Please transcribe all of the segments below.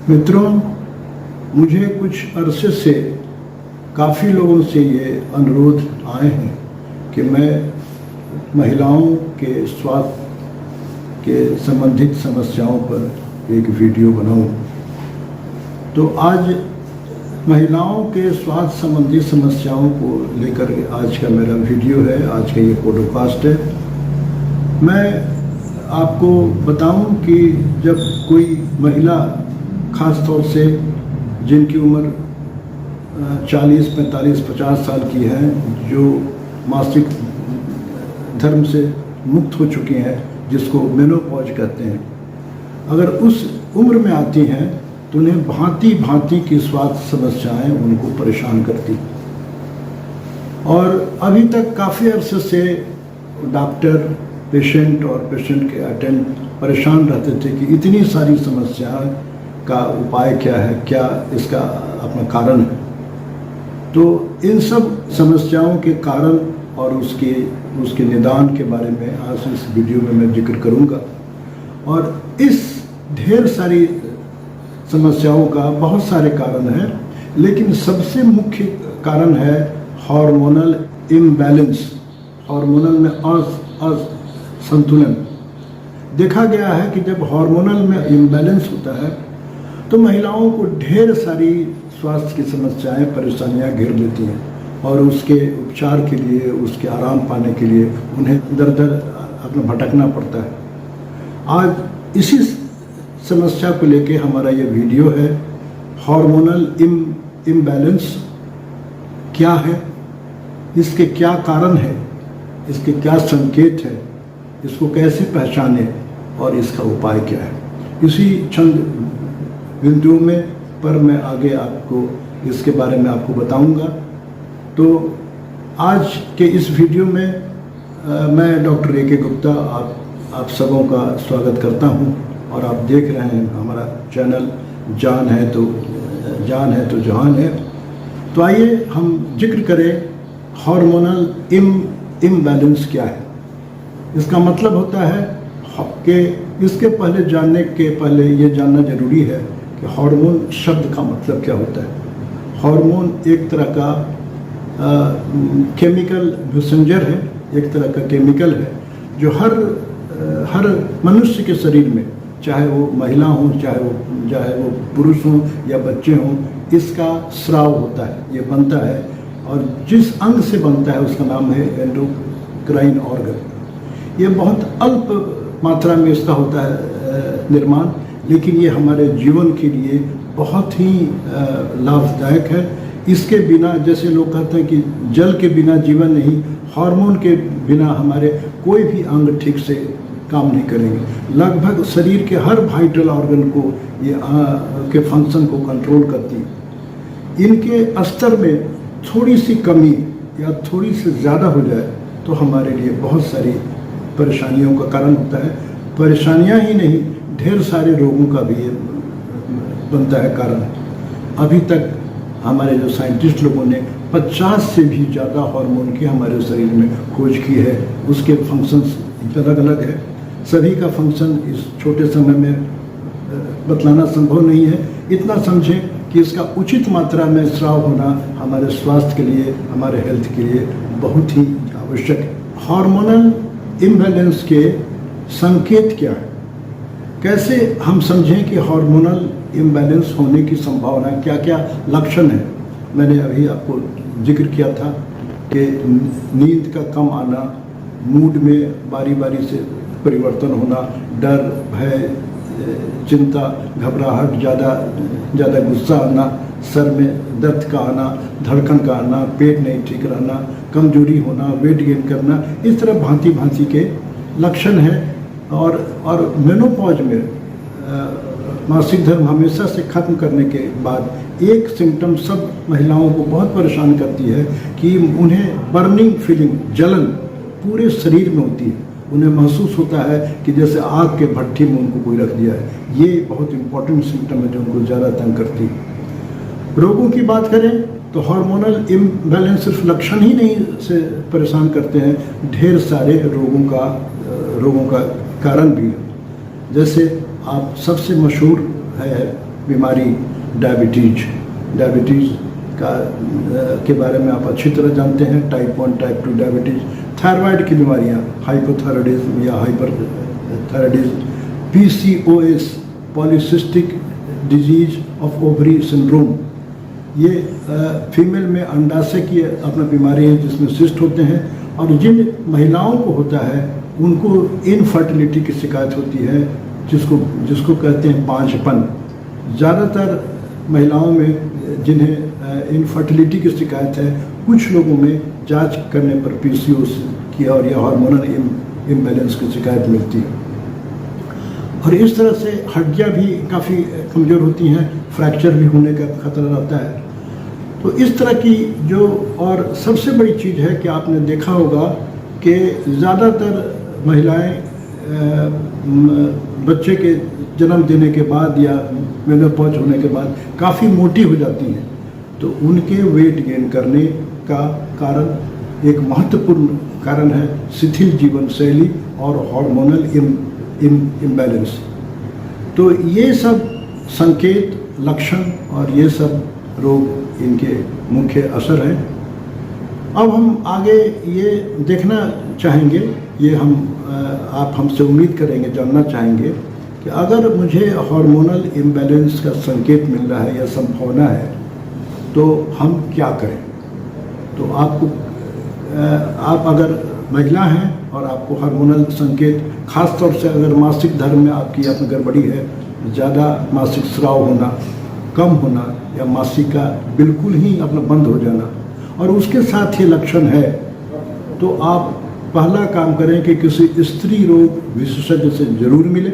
मित्रों, मुझे कुछ अरसे से काफ़ी लोगों से ये अनुरोध आए हैं कि मैं महिलाओं के स्वास्थ्य के संबंधित समस्याओं पर एक वीडियो बनाऊं। तो आज महिलाओं के स्वास्थ्य संबंधी समस्याओं को लेकर आज का मेरा वीडियो है, आज का ये पॉडकास्ट है। मैं आपको बताऊं कि जब कोई महिला, ख़ास तौर से जिनकी उम्र 40, 45, 50 साल की है, जो मासिक धर्म से मुक्त हो चुकी हैं, जिसको मेनोपॉज कहते हैं, अगर उस उम्र में आती हैं तो उन्हें भांति भांति की स्वास्थ्य समस्याएं उनको परेशान करती। और अभी तक काफ़ी अरसे से डॉक्टर, पेशेंट और पेशेंट के अटेंडेंट परेशान रहते थे कि इतनी सारी समस्याएं का उपाय क्या है, क्या इसका अपना कारण है। तो इन सब समस्याओं के कारण और उसके निदान के बारे में आज इस वीडियो में मैं जिक्र करूंगा। और इस ढेर सारी समस्याओं का बहुत सारे कारण हैं, लेकिन सबसे मुख्य कारण है हार्मोनल इम्बैलेंस, हार्मोनल में असंतुलन। देखा गया है कि जब हार्मोनल में इम्बैलेंस होता है तो महिलाओं को ढेर सारी स्वास्थ्य की समस्याएं, परेशानियां घेर लेती हैं और उसके उपचार के लिए, उसके आराम पाने के लिए उन्हें दर दर अपना भटकना पड़ता है। आज इसी समस्या को लेके हमारा ये वीडियो है। हार्मोनल इम्बैलेंस क्या है, इसके क्या कारण है, इसके क्या संकेत है, इसको कैसे पहचाने और इसका उपाय क्या है, इसी चंद बिंदुओं में पर मैं आगे आपको इसके बारे में आपको बताऊंगा। तो आज के इस वीडियो में मैं डॉक्टर ए.के. गुप्ता आप सबों का स्वागत करता हूं और आप देख रहे हैं हमारा चैनल जान है तो जहान है। तो आइए हम जिक्र करें हार्मोनल इम्बैलेंस क्या है। इसका मतलब होता है कि इसके पहले जानने के पहले ये जानना जरूरी है कि हार्मोन शब्द का मतलब क्या होता है। हार्मोन एक तरह का केमिकल मैसेंजर है, एक तरह का केमिकल है जो हर मनुष्य के शरीर में, चाहे वो महिला हो, चाहे वो पुरुष हो या बच्चे हों, इसका स्राव होता है, ये बनता है। और जिस अंग से बनता है उसका नाम है एंडोक्राइन ऑर्गन। ये बहुत अल्प मात्रा में इसका होता है निर्माण, लेकिन ये हमारे जीवन के लिए बहुत ही लाभदायक है। इसके बिना, जैसे लोग कहते हैं कि जल के बिना जीवन नहीं, हार्मोन के बिना हमारे कोई भी अंग ठीक से काम नहीं करेंगे। लगभग शरीर के हर वाइटल ऑर्गन को ये के फंक्शन को कंट्रोल करती है। इनके स्तर में थोड़ी सी कमी या थोड़ी सी ज़्यादा हो जाए तो हमारे लिए बहुत सारी परेशानियों का कारण होता है। परेशानियां ही नहीं, ढेर सारे रोगों का भी ये बनता है कारण। अभी तक हमारे जो साइंटिस्ट लोगों ने 50 से भी ज़्यादा हार्मोन की हमारे शरीर में खोज की है। उसके फंक्शंस अलग अलग है। सभी का फंक्शन इस छोटे समय में बतलाना संभव नहीं है। इतना समझें कि इसका उचित मात्रा में स्राव होना हमारे स्वास्थ्य के लिए, हमारे हेल्थ के लिए बहुत ही आवश्यक है। हार्मोनल इम्बैलेंस के संकेत क्या है, कैसे हम समझें कि हार्मोनल इम्बैलेंस होने की संभावना, क्या क्या लक्षण है। मैंने अभी आपको जिक्र किया था कि नींद का कम आना, मूड में बारी बारी से परिवर्तन होना, डर, भय, चिंता, घबराहट, ज़्यादा गुस्सा आना, सर में दर्द का आना, धड़कन का आना, पेट नहीं ठीक रहना, कमजोरी होना, वेट गेन करना, इस तरह भांति भांति के लक्षण हैं। और मेनोपॉज में मासिक धर्म हमेशा से खत्म करने के बाद एक सिम्टम सब महिलाओं को बहुत परेशान करती है कि उन्हें बर्निंग फीलिंग, जलन पूरे शरीर में होती है। उन्हें महसूस होता है कि जैसे आग के भट्ठी में उनको कोई रख दिया है। ये बहुत इंपॉर्टेंट सिम्टम है जो उनको ज़्यादा तंग करती है। रोगों की बात करें तो हार्मोनल इम्बैलेंस सिर्फ लक्षण ही नहीं से परेशान करते हैं, ढेर सारे रोगों का कारण भी है। जैसे आप सबसे मशहूर है बीमारी डायबिटीज़ का के बारे में आप अच्छी तरह जानते हैं। टाइप 1 टाइप 2 डायबिटीज़, थायराइड की बीमारियां, हाइपोथायराइडिज्म या hyperthyroidism, PCOS polycystic disease of ovary syndrome, ये फीमेल में अंडाशय की अपना बीमारी है जिसमें सिस्ट होते हैं। और जिन महिलाओं को होता है उनको इनफर्टिलिटी की शिकायत होती है, जिसको कहते हैं पांचपन। ज़्यादातर महिलाओं में जिन्हें इनफर्टिलिटी की शिकायत है, कुछ लोगों में जांच करने पर PCOS की और या हार्मोनल इम्बैलेंस की शिकायत मिलती है। और इस तरह से हड्डियाँ भी काफ़ी कमज़ोर होती हैं, फ्रैक्चर भी होने का खतरा रहता है। तो इस तरह की जो, और सबसे बड़ी चीज़ है कि आपने देखा होगा कि ज़्यादातर महिलाएं बच्चे के जन्म देने के बाद या मेनोपॉज होने के बाद काफ़ी मोटी हो जाती हैं। तो उनके वेट गेन करने का कारण, एक महत्वपूर्ण कारण है शिथिल जीवन शैली और हार्मोनल इम्बैलेंस। तो ये सब संकेत, लक्षण और ये सब रोग इनके मुख्य असर हैं। अब हम आगे ये देखना चाहेंगे, ये आप हमसे उम्मीद करेंगे, जानना चाहेंगे कि अगर मुझे हार्मोनल इम्बैलेंस का संकेत मिल रहा है या संभावना है तो हम क्या करें। तो आप अगर महिला हैं और आपको हार्मोनल संकेत, खास तौर से अगर मासिक धर्म में आपकी अपनी गड़बड़ी है, ज़्यादा मासिक स्राव होना, कम होना या मासिका बिल्कुल ही अपना बंद हो जाना, और उसके साथ ये लक्षण है, तो आप पहला काम करें कि किसी स्त्री रोग विशेषज्ञ से जरूर मिले।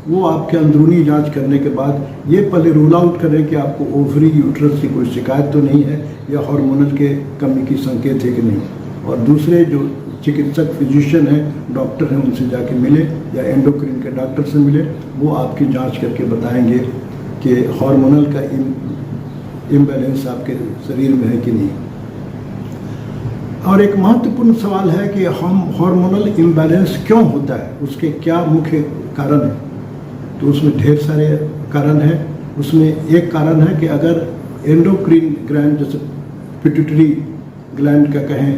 वो आपके अंदरूनी जांच करने के बाद ये पहले रूल आउट करें कि आपको ओवरी यूट्रस की कोई शिकायत तो नहीं है या हार्मोनल के कमी की संकेत है कि नहीं। और दूसरे जो चिकित्सक, फिजिशियन हैं, डॉक्टर हैं, उनसे जाके मिले या एंडोक्रिन के डॉक्टर से मिले। वो आपकी जांच करके बताएंगे कि हार्मोनल का इम्बैलेंस आपके शरीर में है कि नहीं। और एक महत्वपूर्ण सवाल है कि हम हार्मोनल इम्बैलेंस क्यों होता है, उसके क्या मुख्य कारण हैं। तो उसमें ढेर सारे कारण हैं। उसमें एक कारण है कि अगर एंडोक्रिन ग्लैंड, जैसे पिट्यूटरी ग्लैंड का कहें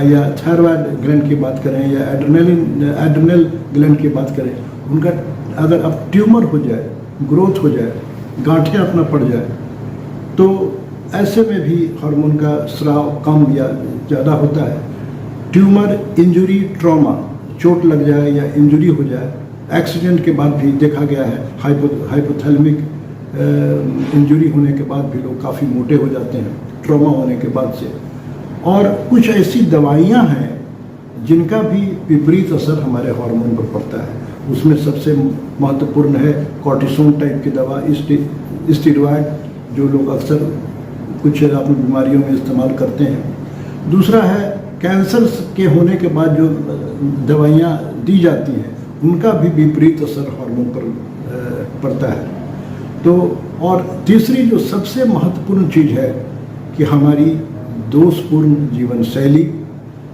या थायराइड ग्लैंड की बात करें या एड्रेनल ग्लैंड की बात करें, उनका अगर अब ट्यूमर हो जाए, ग्रोथ हो जाए, गांठें अपना पड़ जाए, तो ऐसे में भी हार्मोन का स्राव कम या ज़्यादा होता है। ट्यूमर, इंजरी, ट्रॉमा, चोट लग जाए या इंजरी हो जाए, एक्सीडेंट के बाद भी देखा गया है, हाइपोथैलेमिक इंजरी होने के बाद भी लोग काफ़ी मोटे हो जाते हैं, ट्रॉमा होने के बाद से। और कुछ ऐसी दवाइयाँ हैं जिनका भी विपरीत असर हमारे हार्मोन पर पड़ता है। उसमें सबसे महत्वपूर्ण है कॉर्टिसोन टाइप की दवा, स्टेरॉयड, जो लोग अक्सर कुछ अपनी बीमारियों में इस्तेमाल करते हैं। दूसरा है कैंसर के होने के बाद जो दवाइयाँ दी जाती हैं, उनका भी विपरीत असर हार्मोन पर पड़ता है। तो और तीसरी जो सबसे महत्वपूर्ण चीज़ है कि हमारी दोषपूर्ण जीवन शैली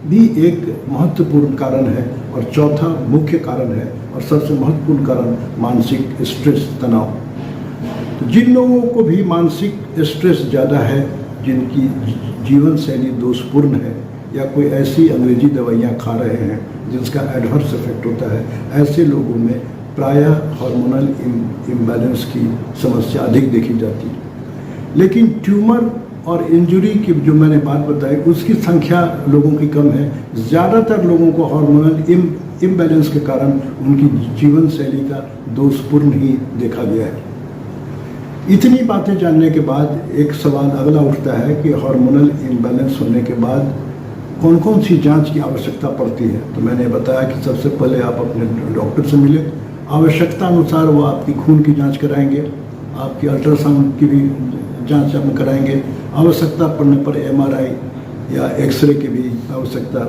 भी एक महत्वपूर्ण कारण है। और चौथा मुख्य कारण है और सबसे महत्वपूर्ण कारण मानसिक स्ट्रेस, तनाव। तो जिन लोगों को भी मानसिक स्ट्रेस ज़्यादा है, जिनकी जीवन शैली दोषपूर्ण है या कोई ऐसी अंग्रेजी दवाइयाँ खा रहे हैं जिसका एडवर्स इफेक्ट होता है, ऐसे लोगों में प्रायः हार्मोनल इम्बैलेंस की समस्या अधिक देखी जाती है। लेकिन ट्यूमर और इंजरी की जो मैंने बात बताई, उसकी संख्या लोगों की कम है। ज़्यादातर लोगों को हार्मोनल इम्बैलेंस के कारण उनकी जीवन शैली का दोषपूर्ण ही देखा गया है। इतनी बातें जानने के बाद एक सवाल अगला उठता है कि हार्मोनल इम्बैलेंस होने के बाद कौन कौन सी जांच की आवश्यकता पड़ती है। तो मैंने बताया कि सबसे पहले आप अपने डॉक्टर से मिले, आवश्यकता अनुसार वो आपकी खून की जांच कराएंगे, आपकी अल्ट्रासाउंड की भी जांच आप कराएंगे, आवश्यकता पड़ने पर MRI या एक्सरे की भी आवश्यकता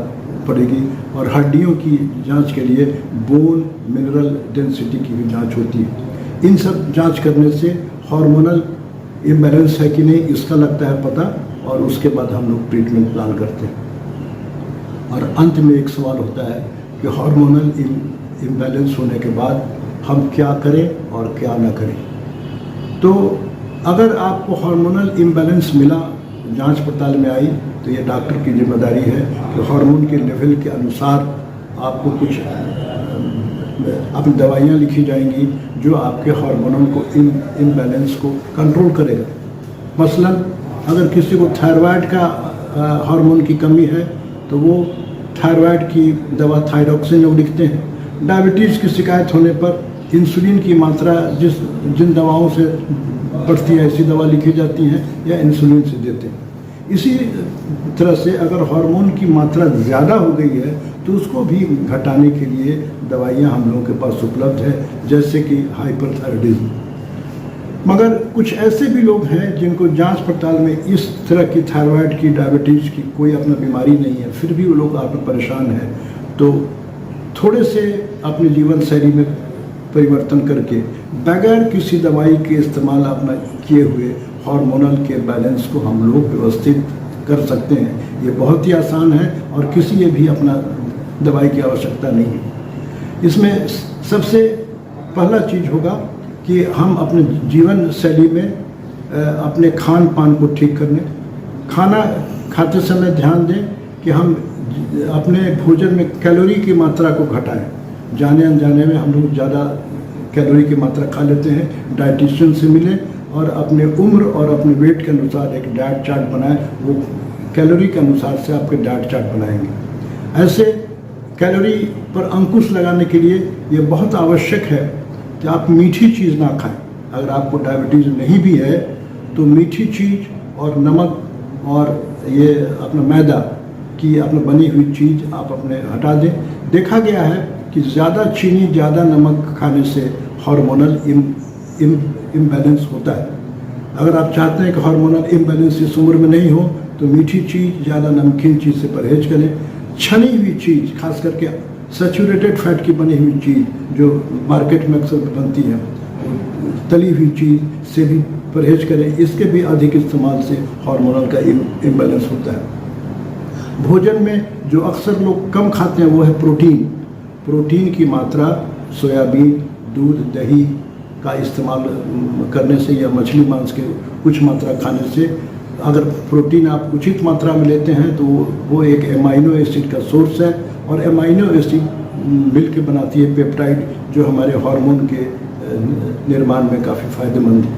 पड़ेगी। और हड्डियों की जांच के लिए बोन मिनरल डेंसिटी की भी जांच होती है। इन सब जांच करने से हार्मोनल इम्बैलेंस है कि नहीं इसका लगता है पता, और उसके बाद हम लोग ट्रीटमेंट प्लान करते हैं। और अंत में एक सवाल होता है कि हार्मोनल इम्बैलेंस होने के बाद हम क्या करें और क्या ना करें। तो अगर आपको हार्मोनल इम्बैलेंस मिला, जांच पड़ताल में आई, तो ये डॉक्टर की जिम्मेदारी है कि हार्मोन के लेवल के अनुसार आपको कुछ अपनी दवाइयाँ लिखी जाएंगी जो आपके हार्मोनल को इम्बैलेंस को कंट्रोल करेगा। मसलन अगर किसी को थायराइड का हार्मोन की कमी है तो वो थायराइड की दवा थायरोक्सिन वो लिखते हैं। डायबिटीज़ की शिकायत होने पर इंसुलिन की मात्रा जिन दवाओं से बढ़ती है ऐसी दवा लिखी जाती हैं या इंसुलिन से देते हैं। इसी तरह से अगर हार्मोन की मात्रा ज़्यादा हो गई है तो उसको भी घटाने के लिए दवाइयाँ हम लोगों के पास उपलब्ध है, जैसे कि हाइपरथायराइडिज्म। मगर कुछ ऐसे भी लोग हैं जिनको जांच पड़ताल में इस तरह की थायराइड की, डायबिटीज़ की कोई अपना बीमारी नहीं है, फिर भी वो लोग आप परेशान हैं। तो थोड़े से अपने जीवन शैली में परिवर्तन करके बगैर किसी दवाई के इस्तेमाल अपना किए हुए हार्मोनल के बैलेंस को हम लोग व्यवस्थित कर सकते हैं। ये बहुत ही आसान है और किसी ये भी अपना दवाई की आवश्यकता नहीं है। इसमें सबसे पहला चीज़ होगा कि हम अपने जीवन शैली में अपने खान पान को ठीक करने, खाना खाते समय ध्यान दें कि हम अपने भोजन में कैलोरी की मात्रा को घटाएं। जाने अनजाने में हम लोग ज़्यादा कैलोरी की मात्रा खा लेते हैं। डाइटिशियन से मिलें और अपने उम्र और अपने वेट के अनुसार एक डाइट चार्ट बनाएं। वो कैलोरी के अनुसार से आपके डाइट चार्ट बनाएंगे। ऐसे कैलोरी पर अंकुश लगाने के लिए ये बहुत आवश्यक है कि आप मीठी चीज़ ना खाएं। अगर आपको डायबिटीज़ नहीं भी है तो मीठी चीज़ और नमक और ये अपना मैदा की अपना बनी हुई चीज़ आप अपने हटा दें। देखा गया है कि ज़्यादा चीनी, ज़्यादा नमक खाने से हार्मोनल इम्बैलेंस होता है। अगर आप चाहते हैं कि हार्मोनल इम्बैलेंस इस उम्र में नहीं हो तो मीठी चीज़, ज़्यादा नमकीन चीज़ से परहेज करें। छनी हुई चीज़, खास करके सैचुरेटेड फैट की बनी हुई चीज़ जो मार्केट में अक्सर बनती है, तली हुई चीज़ से भी परहेज करें। इसके भी अधिक इस्तेमाल से हार्मोनल का इम्बैलेंस होता है। भोजन में जो अक्सर लोग कम खाते हैं वो है प्रोटीन की मात्रा सोयाबीन, दूध, दही का इस्तेमाल करने से या मछली मांस के कुछ मात्रा खाने से, अगर प्रोटीन आप उचित मात्रा में लेते हैं तो वो एक एमाइनो एसिड का सोर्स है और एमाइनो एसिड मिलकर बनाती है पेप्टाइड जो हमारे हार्मोन के निर्माण में काफ़ी फायदेमंद है।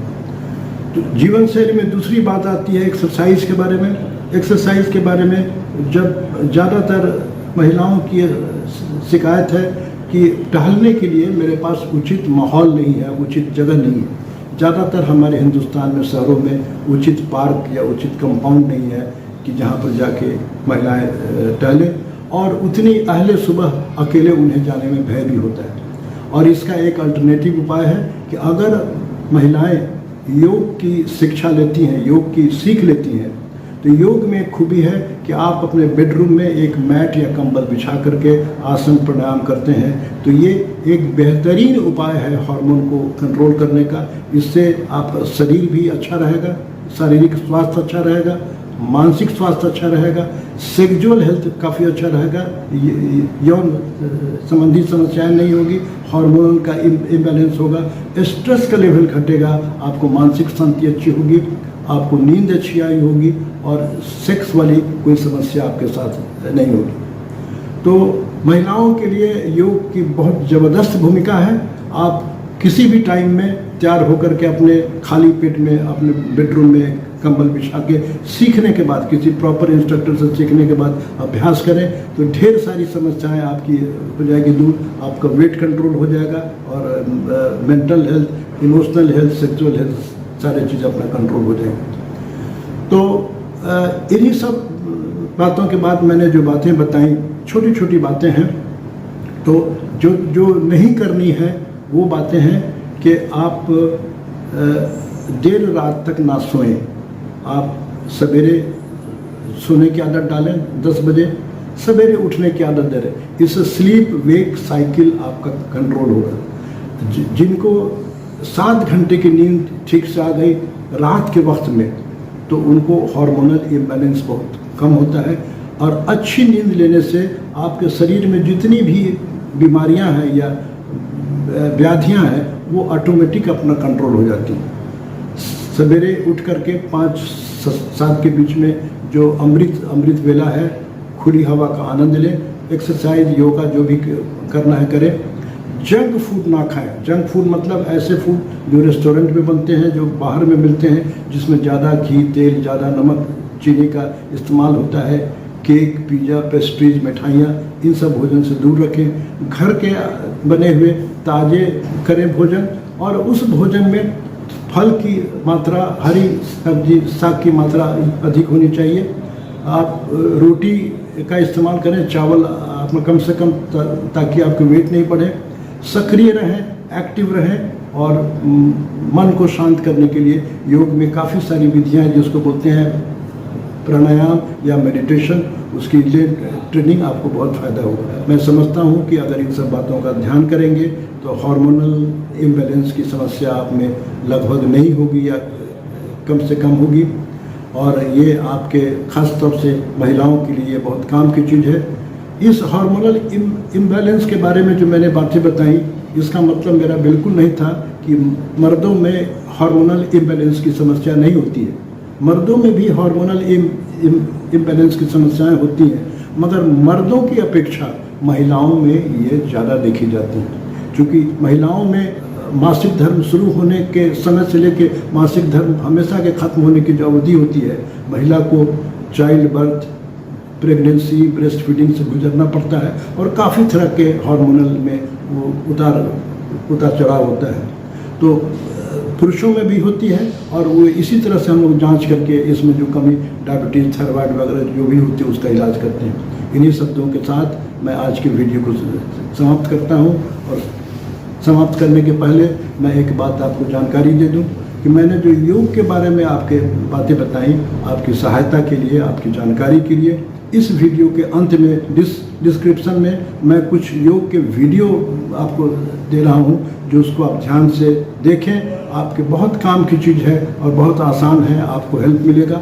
तो जीवन शैली में दूसरी बात आती है एक्सरसाइज के बारे में। एक्सरसाइज के बारे में जब ज़्यादातर महिलाओं की शिकायत है कि टहलने के लिए मेरे पास उचित माहौल नहीं है, उचित जगह नहीं है। ज़्यादातर हमारे हिंदुस्तान में शहरों में उचित पार्क या उचित कंपाउंड नहीं है कि जहाँ पर जाके महिलाएं टहलें, और उतनी अहले सुबह अकेले उन्हें जाने में भय भी होता है। और इसका एक अल्टरनेटिव उपाय है कि अगर महिलाएं योग की शिक्षा लेती हैं, योग की सीख लेती हैं, तो योग में एक खूबी है कि आप अपने बेडरूम में एक मैट या कंबल बिछा करके आसन प्राणायाम करते हैं तो ये एक बेहतरीन उपाय है हार्मोन को कंट्रोल करने का। इससे आपका शरीर भी अच्छा रहेगा, शारीरिक स्वास्थ्य अच्छा रहेगा, मानसिक स्वास्थ्य अच्छा रहेगा, सेक्सुअल हेल्थ काफ़ी अच्छा रहेगा, यौन संबंधी समस्याएं नहीं होगी, हार्मोन का इम्बैलेंस होगा, स्ट्रेस का लेवल घटेगा, आपको मानसिक शांति अच्छी होगी, आपको नींद अच्छी आई होगी और सेक्स वाली कोई समस्या आपके साथ नहीं होगी। तो महिलाओं के लिए योग की बहुत ज़बरदस्त भूमिका है। आप किसी भी टाइम में तैयार होकर के अपने खाली पेट में अपने बेडरूम में कंबल बिछा के सीखने के बाद, किसी प्रॉपर इंस्ट्रक्टर से सीखने के बाद अभ्यास करें तो ढेर सारी समस्याएं आपकी हो जाएगी दूर। आपका वेट कंट्रोल हो जाएगा और mental health, emotional health, sexual health सारी चीज़ अपना कंट्रोल हो जाएगी। तो इन्हीं सब बातों के बाद मैंने जो बातें बताई, छोटी छोटी बातें हैं, तो जो नहीं करनी है वो बातें हैं कि आप देर रात तक ना सोएं। आप सवेरे सोने की आदत डालें 10 बजे, सवेरे उठने की आदत दे रहे। इससे स्लीप वेक साइकिल आपका कंट्रोल होगा। जिनको 7 घंटे की नींद ठीक से आ गई रात के वक्त में तो उनको हार्मोनल इम्बैलेंस बहुत कम होता है। और अच्छी नींद लेने से आपके शरीर में जितनी भी बीमारियां हैं या व्याधियां हैं वो ऑटोमेटिक अपना कंट्रोल हो जाती हैं। सवेरे उठ करके 5-7 के बीच में जो अमृत वेला है, खुली हवा का आनंद लें, एक्सरसाइज योगा जो भी करना है करें। जंक फूड ना खाएं। जंक फूड मतलब ऐसे फूड जो रेस्टोरेंट में बनते हैं, जो बाहर में मिलते हैं, जिसमें ज़्यादा घी, तेल, ज़्यादा नमक, चीनी का इस्तेमाल होता है। केक, पिज़्ज़ा, पेस्ट्रीज, मिठाइयाँ, इन सब भोजन से दूर रखें। घर के बने हुए ताज़े करें भोजन, और उस भोजन में फल की मात्रा, हरी सब्जी, साग की मात्रा अधिक होनी चाहिए। आप रोटी का इस्तेमाल करें, चावल आप कम से कम, ताकि आपके वेट नहीं बढ़े। सक्रिय रहें, एक्टिव रहें, और मन को शांत करने के लिए योग में काफ़ी सारी विधियां हैं, जिसको बोलते हैं प्राणायाम या मेडिटेशन। उसकी ट्रेनिंग आपको बहुत फ़ायदा होगा। मैं समझता हूँ कि अगर इन सब बातों का ध्यान करेंगे तो हार्मोनल इम्बैलेंस की समस्या आप में लगभग नहीं होगी, या कम से कम होगी। और ये आपके खास तौर से महिलाओं के लिए बहुत काम की चीज़ है। इस हार्मोनल इम्बैलेंस के बारे में जो मैंने बातें बताई, इसका मतलब मेरा बिल्कुल नहीं था कि मर्दों में हार्मोनल इम्बैलेंस की समस्या नहीं होती है। मर्दों में भी हार्मोनल इम्बैलेंस की समस्याएं होती हैं, मगर मर्दों की अपेक्षा महिलाओं में ये ज़्यादा देखी जाती हैं। क्योंकि महिलाओं में मासिक धर्म शुरू होने के समय से लेके मासिक धर्म हमेशा के खत्म होने की जो अवधि होती है, महिला को child birth, pregnancy, breast feeding से गुजरना पड़ता है, और काफ़ी तरह के हार्मोनल में वो उतार चढ़ाव होता है। तो पुरुषों में भी होती है, और वो इसी तरह से हम लोग जांच करके इसमें जो कमी, डायबिटीज़, थायराइड वगैरह जो भी होती है, उसका इलाज करते हैं। इन्हीं शब्दों के साथ मैं आज की वीडियो को समाप्त करता हूँ। और समाप्त करने के पहले मैं एक बात आपको जानकारी दे दूँ कि मैंने जो योग के बारे में आपके बातें बताई, आपकी सहायता के लिए, आपकी जानकारी के लिए, इस वीडियो के अंत में डिस्क्रिप्शन में मैं कुछ योग के वीडियो आपको दे रहा हूं, जो उसको आप ध्यान से देखें। आपके बहुत काम की चीज़ है और बहुत आसान है, आपको हेल्प मिलेगा।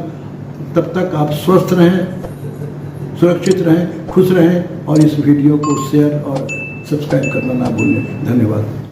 तब तक आप स्वस्थ रहें, सुरक्षित रहें, खुश रहें, और इस वीडियो को शेयर और सब्सक्राइब करना ना भूलें। धन्यवाद।